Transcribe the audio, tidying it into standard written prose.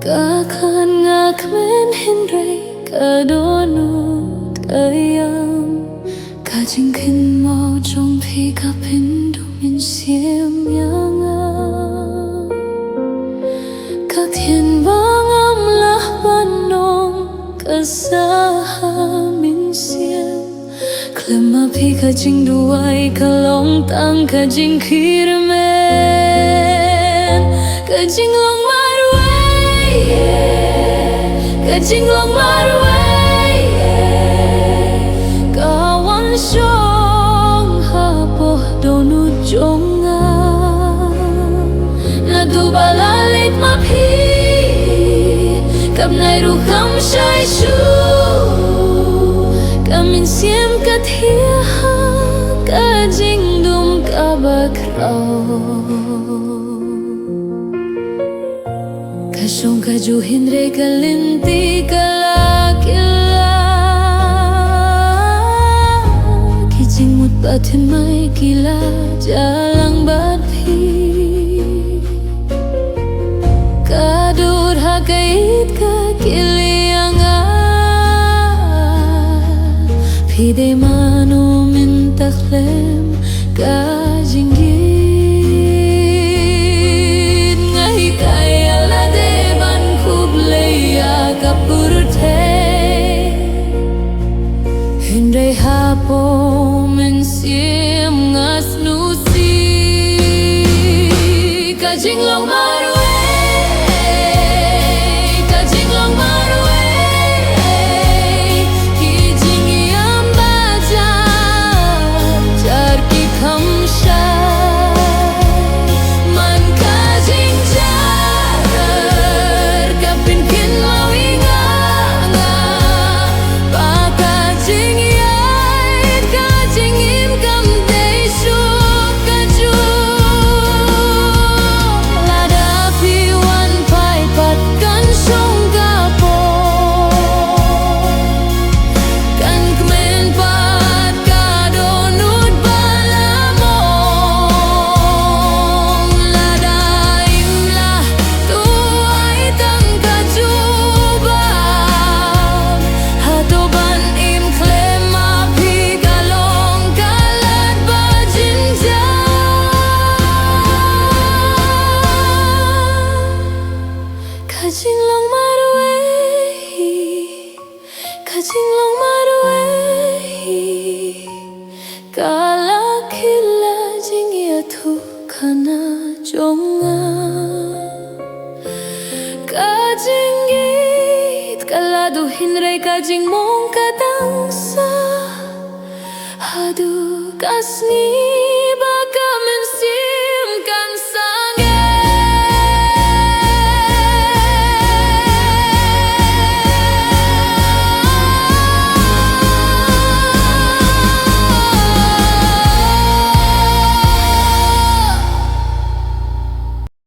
Kakan ngak men hindray kadonut ayam Kajing kin mau trong phi kapin dumin siam yanga Kak thiên bang am lah banong kasaha min siam Klema phi kajing duai kalong tang kajing kirmen Kajing long marway Kajing long marway Kawan syong hapoh donut jonga Nadu balalit maphi Kap nai rukham shai shu Kamin siem kathia Kajing dum kabakrao Kashong kaju hindre kalinti kalakila Kijing mut batin mai kila jalang badpi Kadur hakait kakilianga Pide manu mintaklem kajing Hindray hapo men siem ngas nusi Kajing long marway Kajing long marway Kijing iam baja Jar ki kham shai Man kajing jar Kapin kin lawinga Kajing long marway Kajing long marway Kala kila jingi atu kana jonga Kajing git kala du hinray kajing mong katangsa Hadu kasni